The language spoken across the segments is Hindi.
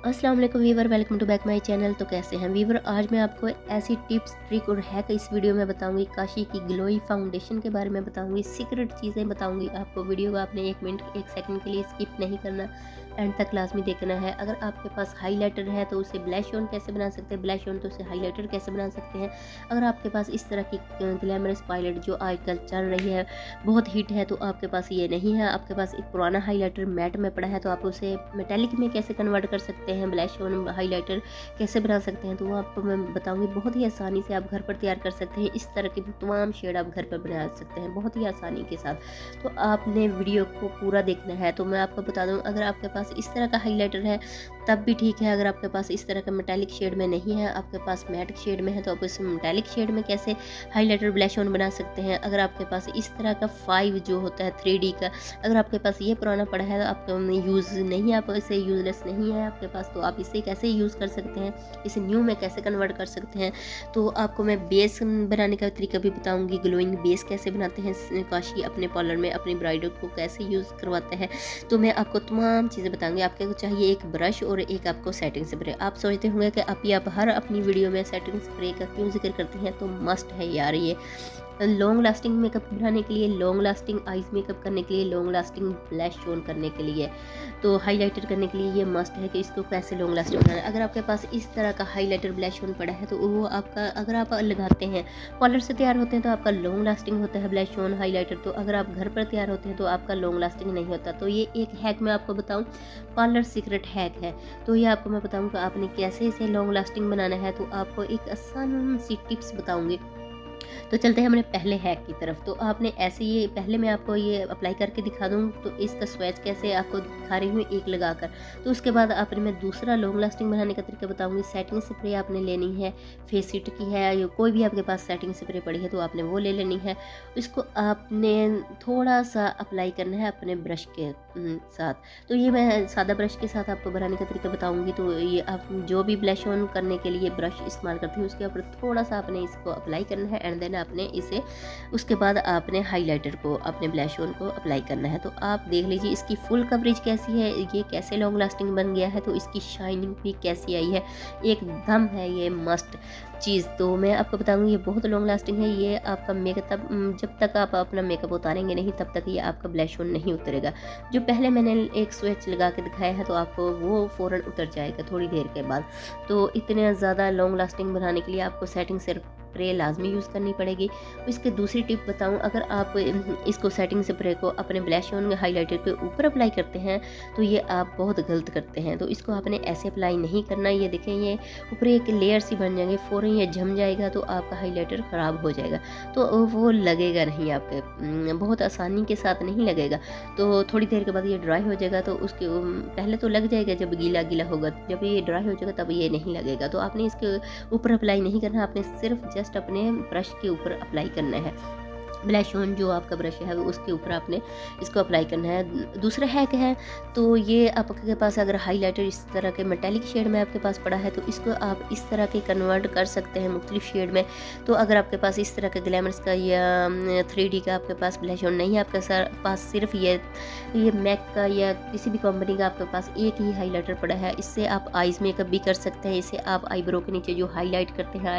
अस्सलाम वालेकुम viewer, welcome to back my channel. तो कैसे हैं वीवर, आज मैं आपको ऐसी टिप्स ट्रिक और हैक इस वीडियो में बताऊंगी। काशी की ग्लोई फाउंडेशन के बारे में बताऊंगी, सीक्रेट चीज़ें बताऊंगी आपको। वीडियो को आपने 1 मिनट 1 सेकंड के लिए स्किप नहीं करना, एंड तक लाजमी देखना है। अगर आपके पास हाईलाइटर है तो उसे ब्लैश ऑन कैसे बना सकते हैं, ब्लैश ऑन तो उसे हाईलाइटर कैसे बना सकते हैं। अगर आपके पास इस तरह की ग्लैमरस पायलट जो आजकल चल रही है, बहुत हिट है, तो आपके पास ये नहीं है, आपके पास एक पुराना हाईलाइटर मैट में पड़ा है, तो आप उसे मेटेलिक में कैसे कन्वर्ट कर सकते हैं, ब्लैश ऑन हाईलाइटर कैसे बना सकते हैं, तो वो आपको मैं बताऊंगी। बहुत ही आसानी से आप घर पर तैयार कर सकते हैं। इस तरह की तमाम शेड आप घर पर बना सकते हैं बहुत ही आसानी के साथ। तो आपने वीडियो को पूरा देखना है। तो मैं आपको बता दूं, अगर आपके पास इस तरह का हाईलाइटर है तब भी ठीक है। अगर आपके पास इस तरह का मेटालिक शेड में नहीं है, आपके पास मैट शेड में है, तो आप इस मेटालिक शेड में कैसे हाईलाइटर ब्लैश ऑन बना सकते हैं। अगर आपके पास इस तरह का 5 जो होता है 3D का, अगर आपके पास ये पुराना पड़ा है, आपका यूज़ नहीं है, आप इसे यूजलेस नहीं है आपके पास, तो आप इसे कैसे यूज़ कर सकते हैं, इसे न्यू में कैसे कन्वर्ट कर सकते हैं। तो आपको मैं बेस बनाने का तरीका भी बताऊंगी। ग्लोइंग बेस कैसे बनाते हैं काशी अपने पार्लर में, अपनी ब्राइडल को कैसे यूज़ करवाते हैं, तो मैं आपको तमाम चीज़ें बताऊंगी। आपको चाहिए एक ब्रश और एक आपको सेटिंग स्प्रे। आप सोचते होंगे कि आप हर अपनी वीडियो में सेटिंग स्प्रे का क्यों जिक्र करते हैं, तो मस्ट है यार ये। लॉन्ग लास्टिंग मेकअप बनाने के लिए, लॉन्ग लास्टिंग आइज मेकअप करने के लिए, लॉन्ग लास्टिंग ब्लैश ऑन करने के लिए, तो हाईलाइटर करने के लिए ये मस्ट है कि इसको कैसे लॉन्ग लास्टिंग बनाना है। अगर आपके पास इस तरह का हाईलाइटर ब्लैश ऑन पड़ा है, तो वो आपका, अगर आप लगाते हैं पार्लर से तैयार होते हैं तो आपका लॉन्ग लास्टिंग होता है ब्लैश ऑन हाईलाइटर। तो अगर आप घर पर तैयार होते हैं तो आपका लॉन्ग लास्टिंग नहीं होता। तो ये एक हैक मैं आपको बताऊँ, पार्लर सीक्रेट हैक है। तो ये आपको मैं बताऊँगा आपने कैसे इसे लॉन्ग लास्टिंग बनाना है। तो आपको एक आसान सी टिप्स बताऊँगी। तो चलते हैं हमारे पहले हैक की तरफ। तो आपने ऐसे, ये पहले मैं आपको ये अप्लाई करके दिखा दूँ, तो इसका स्वेच कैसे आपको दिखा रही हूँ एक लगाकर। तो उसके बाद आपने, मैं दूसरा लॉन्ग लास्टिंग बनाने का तरीका बताऊँगी। सेटिंग स्प्रे आपने लेनी है, फेसिट की है या कोई भी आपके पास सेटिंग स्प्रे पड़ी है तो आपने वो ले लेनी है। इसको आपने थोड़ा सा अप्लाई करना है अपने ब्रश के साथ। तो ये मैं सादा ब्रश के साथ आपको बनाने का तरीका बताऊँगी। तो ये आप जो भी ब्लश ऑन करने के लिए ब्रश इस्तेमाल करते हैं उसके ऊपर थोड़ा सा आपने इसको अप्लाई करना है, एंड देन आपने इसे, उसके बाद आपने हाईलाइटर को, अपने ब्लश ऑन को अप्लाई करना है। तो आप देख लीजिए इसकी फुल कवरेज कैसी है, ये कैसे लॉन्ग लास्टिंग बन गया है, तो इसकी शाइनिंग भी कैसी आई है, एकदम है ये मस्ट चीज़। तो मैं आपको बताऊंगी ये बहुत लॉन्ग लास्टिंग है। ये आपका मेकअप, जब तक आप अपना मेकअप उतारेंगे नहीं तब तक ये आपका ब्लश ऑन नहीं उतरेगा। जो पहले मैंने एक स्विच लगा के दिखाया है तो आपको वो फ़ौरन उतर जाएगा थोड़ी देर के बाद। तो इतने ज़्यादा लॉन्ग लास्टिंग बनाने के लिए आपको सेटिंग स्प्रे लाजमी यूज़ करनी पड़ेगी। इसके दूसरी टिप बताऊं, अगर आप इसको सेटिंग स्प्रे को अपने ब्लश ऑन हाईलाइटर के ऊपर अप्लाई करते हैं तो ये आप बहुत गलत करते हैं। तो इसको आपने ऐसे अप्लाई नहीं करना। ये देखें, ये ऊपर एक लेयर सी बन जाएंगे, फ़ौरन ये जम जाएगा तो आपका हाईलाइटर ख़राब हो जाएगा, तो वो लगेगा नहीं आपके, बहुत आसानी के साथ नहीं लगेगा। तो थोड़ी देर के बाद ये ड्राई हो जाएगा, तो उसके पहले तो लग जाएगा जब गीला गीला होगा, जब ये ड्राई हो जाएगा तब ये नहीं लगेगा। तो आपने इसके ऊपर अप्लाई नहीं करना, आपने सिर्फ जस्ट अपने ब्रश के ऊपर अप्लाई करना है। ब्लश ऑन जो आपका ब्रश है उसके ऊपर आपने इसको अप्लाई करना है। दूसरा हैक है, तो ये आपके पास अगर हाईलाइटर इस तरह के मेटालिक शेड में आपके पास पड़ा है तो इसको आप इस तरह के कन्वर्ट कर सकते हैं मुख्तलिफ शेड में। तो अगर आपके पास इस तरह का ग्लैमरस का या 3D का आपके पास ब्लश ऑन नहीं है, आपके पास सिर्फ ये मैक का या किसी भी कंपनी का आपके पास एक ही हाईलाइटर पड़ा है, इससे आप आईज मेकअप भी कर सकते हैं। इसे आप आईब्रो के नीचे जो हाईलाइट करते हैं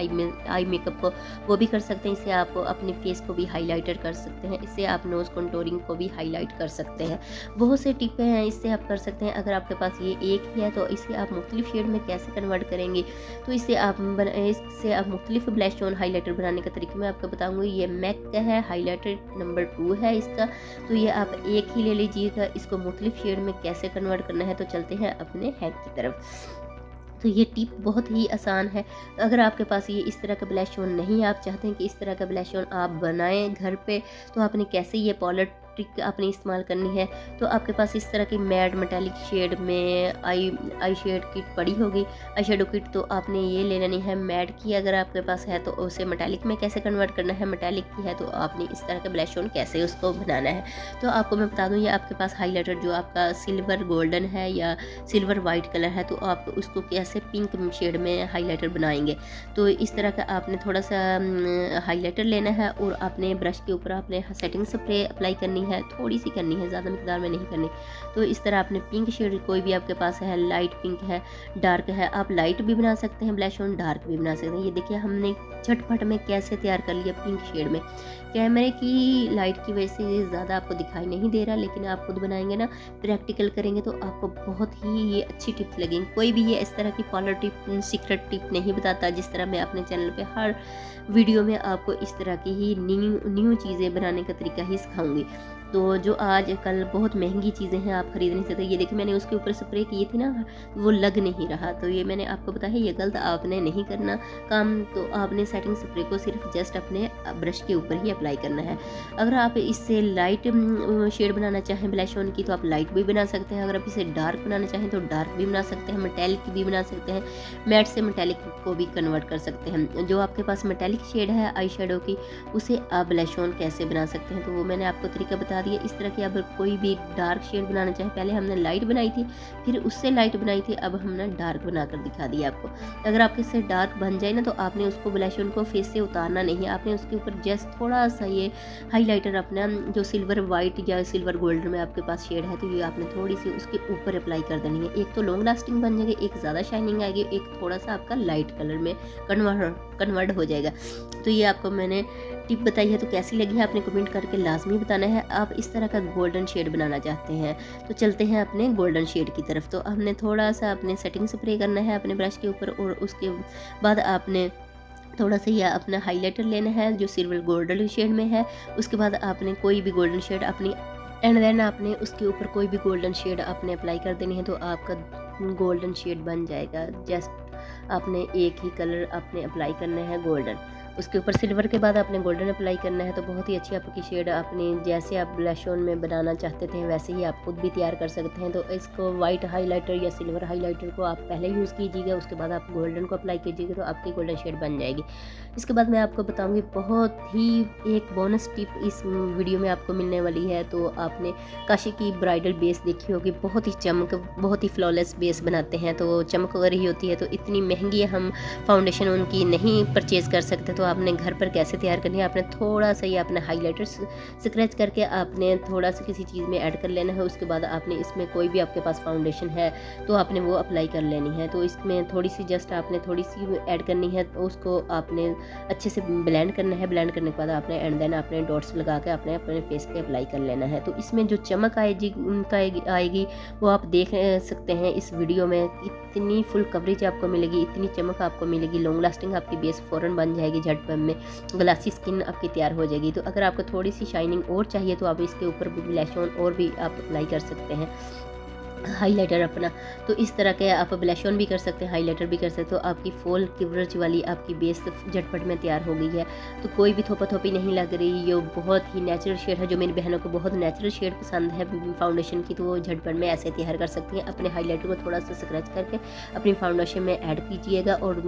आई मेकअप को, वो भी कर सकते हैं। इसे आप अपने फेस को भी हाईलाइटर कर सकते हैं। इससे आप नोज कंटूरिंग को भी हाईलाइट कर सकते हैं। बहुत से टिप्स हैं, इससे आप कर सकते हैं। अगर आपके पास ये एक ही है तो इसे आप मुख्तलिफ शेड में कैसे कन्वर्ट करेंगे, तो इससे आप मुख्तलिफ ब्लश ऑन हाईलाइटर बनाने का तरीका मैं आपको बताऊंगी। ये मैक का है, हाईलाइटर नंबर 2 है इसका। तो ये आप एक ही ले लीजिएगा। इसको मुख्तलिफ शेड में कैसे कन्वर्ट करना है, तो चलते हैं अपने हैक की तरफ। तो ये टिप बहुत ही आसान है। अगर आपके पास ये इस तरह का ब्लश ऑन नहीं है, आप चाहते हैं कि इस तरह का ब्लश ऑन आप बनाएं घर पे, तो आपने कैसे ये पाउडर ट्रिक आपने इस्तेमाल करनी है। तो आपके पास इस तरह की मैट मेटालिक शेड में आई शेड किट पड़ी होगी, आई शेडो किट, तो आपने ये ले लेनी है मैट की। अगर आपके पास है तो उसे मेटालिक में कैसे कन्वर्ट करना है, मेटालिक की है तो आपने इस तरह का ब्लश ऑन कैसे उसको बनाना है। तो आपको मैं बता दूं, ये आपके पास हाईलाइटर जो आपका सिल्वर गोल्डन है या सिल्वर वाइट कलर है, तो आप उसको कैसे पिंक शेड में हाईलाइटर बनाएंगे। तो इस तरह का आपने थोड़ा सा हाईलाइटर लेना है और अपने ब्रश के ऊपर आपने सेटिंग स्प्रे अप्लाई करनी करनी है, थोड़ी सी करनी है, ज़्यादा मिकदार में नहीं करनी। तो इस तरह आपने पिंक शेड कोई भी आपके पास है, लाइट पिंक है, डार्क है, आप लाइट भी बना सकते हैं ब्लश ऑन, डार्क भी बना सकते हैं। ये देखिए हमने झटपट में कैसे तैयार कर लिया पिंक शेड में। कैमरे की लाइट की वजह से ज़्यादा आपको दिखाई नहीं दे रहा, लेकिन आप खुद बनाएंगे ना, प्रैक्टिकल करेंगे तो आपको बहुत ही ये अच्छी टिप्स लगेंगी। कोई भी ये इस तरह की पार्लर टिप, सीक्रेट टिप नहीं बताता, जिस तरह मैं अपने चैनल पे हर वीडियो में आपको इस तरह की ही न्यू चीज़ें बनाने का तरीका ही सिखाऊंगी। तो जो आज कल बहुत महंगी चीज़ें हैं आप खरीद नहीं सकते। ये देखिए मैंने उसके ऊपर स्प्रे की थी ना, वो लग नहीं रहा, तो ये मैंने आपको बताया ये गलत आपने नहीं करना काम। तो आपने सेटिंग स्प्रे को सिर्फ जस्ट अपने ब्रश के ऊपर ही अप्लाई करना है। अगर आप इससे लाइट शेड बनाना चाहें ब्लश ऑन की, तो आप लाइट भी बना सकते हैं। अगर आप इसे डार्क बनाना चाहें तो डार्क भी बना सकते हैं, मेटेलिक भी बना सकते हैं, मैट से मेटेलिक को भी कन्वर्ट कर सकते हैं। जो आपके पास मेटेलिक शेड है आई शेडो की, उसे आप ब्लश ऑन कैसे बना सकते हैं, तो वो मैंने आपको तरीका बता दिया। इस तरह की अगर कोई भी डार्क शेड बनाना चाहे, पहले हमने लाइट बनाई थी, फिर उससे लाइट बनाई थी, अब हमने डार्क बनाकर दिखा दिया आपको। अगर आपके से डार्क बन जाए ना, तो आपने उसको ब्लश ऑन को फेस से उतारना नहीं है, आपने उसके ऊपर जस्ट थोड़ा सा ये हाईलाइटर अपना जो सिल्वर वाइट या सिल्वर गोल्डन में आपके पास शेड है, तो ये आपने थोड़ी सी उसके ऊपर अप्लाई कर देनी है। एक तो लॉन्ग लास्टिंग बन जाएगी, एक ज़्यादा शाइनिंग आएगी, एक थोड़ा सा आपका लाइट कलर में कन्वर्ट हो जाएगा। तो ये आपको मैंने टिप बताई है, तो कैसी लगी है आपने कमेंट करके लाजमी बताना है। आप इस तरह का गोल्डन शेड बनाना चाहते हैं तो चलते हैं अपने गोल्डन शेड की तरफ। तो हमने थोड़ा सा अपने सेटिंग स्प्रे करना है अपने ब्रश के ऊपर, और उसके बाद आपने थोड़ा सा यह अपना हाइलाइटर लेना है जो सिल्वर गोल्डन शेड में है। उसके बाद आपने कोई भी गोल्डन शेड अपनी एंड देन आपने उसके ऊपर कोई भी गोल्डन शेड आपने अप्लाई कर देनी है, तो आपका गोल्डन शेड बन जाएगा। जस्ट आपने एक ही कलर आपने अप्लाई करना है गोल्डन, उसके ऊपर सिल्वर के बाद आपने गोल्डन अप्लाई करना है। तो बहुत ही अच्छी आपकी शेड अपनी जैसे आप ब्लश ऑन में बनाना चाहते थे वैसे ही आप खुद भी तैयार कर सकते हैं। तो इसको वाइट हाइलाइटर या सिल्वर हाइलाइटर को आप पहले यूज़ कीजिएगा, उसके बाद आप गोल्डन को अप्लाई कीजिएगा, तो आपकी गोल्डन शेड बन जाएगी। इसके बाद मैं आपको बताऊंगी बहुत ही एक बोनस टिप इस वीडियो में आपको मिलने वाली है। तो आपने काशी की ब्राइडल बेस देखी होगी, बहुत ही चमक, बहुत ही फ्लॉलेस बेस बनाते हैं, तो चमक हो रही होती है। तो इतनी महंगी हम फाउंडेशन उनकी नहीं परचेज़ कर सकते, तो आपने घर पर कैसे तैयार करनी है, आपने थोड़ा सा ये अपना हाइलाइटर स्क्रैच करके आपने थोड़ा सा किसी चीज़ में ऐड कर लेना है। उसके बाद आपने इसमें कोई भी आपके पास फाउंडेशन है तो आपने वो अप्लाई कर लेनी है। तो इसमें थोड़ी सी जस्ट आपने थोड़ी सी ऐड करनी है, तो उसको आपने अच्छे से ब्लेंड करना है। ब्लेंड करने के बाद आपने एंड देन आपने डॉट्स लगा के अपने फेस पे अप्लाई कर लेना है। तो इसमें जो चमक आएगी वो आप देख सकते हैं इस वीडियो में। इतनी फुल कवरेज आपको मिलेगी, इतनी चमक आपको मिलेगी, लॉन्ग लास्टिंग आपकी बेस फ़ौरन बन जाएगी, झटपट में ग्लासी स्किन आपकी तैयार हो जाएगी। तो अगर आपको थोड़ी सी शाइनिंग और चाहिए तो आप इसके ऊपर भी ब्लश ऑन और भी आप अप्लाई कर सकते हैं, हाइलाइटर अपना। तो इस तरह के आप ब्लश ऑन भी कर सकते हैं, हाइलाइटर भी कर सकते हो। तो आपकी फुल कवरेज वाली आपकी बेस झटपट में तैयार हो गई है। तो कोई भी थोपा थोपी नहीं लग रही, ये बहुत ही नेचुरल शेड है। जो मेरी बहनों को बहुत नेचुरल शेड पसंद है फाउंडेशन की, तो वो झटपट में ऐसे तैयार कर सकती हैं। अपने हाइलाइटर को थोड़ा सा स्क्रैच करके अपनी फाउंडेशन में ऐड कीजिएगा और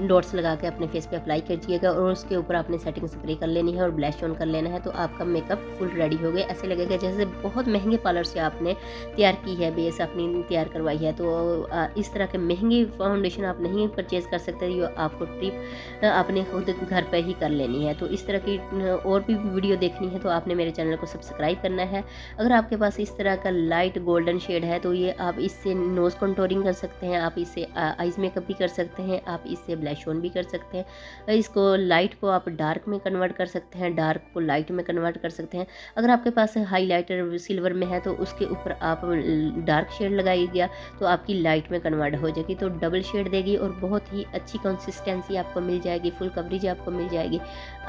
डॉट्स लगा के अपने फेस पे अप्लाई कीजिएगा, और उसके ऊपर आपने सेटिंग स्प्रे कर लेनी है और ब्लश ऑन कर लेना है। तो आपका मेकअप फुल रेडी हो गया। ऐसे लगेगा जैसे बहुत महंगे पार्लर से आपने तैयार की है, बेस अपनी तैयार करवाई है। तो इस तरह के महंगी फाउंडेशन आप नहीं परचेज़ कर सकते, ये आपको ट्रिप आपने खुद घर पर ही कर लेनी है। तो इस तरह की और भी वीडियो देखनी है तो आपने मेरे चैनल को सब्सक्राइब करना है। अगर आपके पास इस तरह का लाइट गोल्डन शेड है तो ये आप इससे नोज़ कंटूरिंग कर सकते हैं, आप इससे आइज़ मेकअप भी कर सकते हैं, आप इससे ब्लश ऑन भी कर सकते हैं। इसको लाइट को आप डार्क में कन्वर्ट कर सकते हैं, डार्क को लाइट में कन्वर्ट कर सकते हैं। अगर आपके पास हाईलाइटर सिल्वर में है तो उसके ऊपर आप डार्क शेड लगाइएगा तो आपकी लाइट में कन्वर्ट हो जाएगी, तो डबल शेड देगी और बहुत ही अच्छी कंसिस्टेंसी आपको मिल जाएगी, फुल कवरेज आपको मिल जाएगी।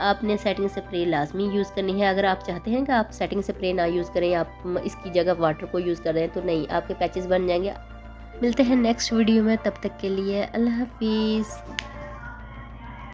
आपने सेटिंग स्प्रे लाजमी यूज़ करनी है। अगर आप चाहते हैं कि आप सेटिंग स्प्रे ना यूज़ करें, आप इसकी जगह वाटर को यूज़ कर रहे हैं, तो नहीं, आपके पैचेस बन जाएंगे। मिलते हैं नेक्स्ट वीडियो में, तब तक के लिए अल्लाह हाफिज़।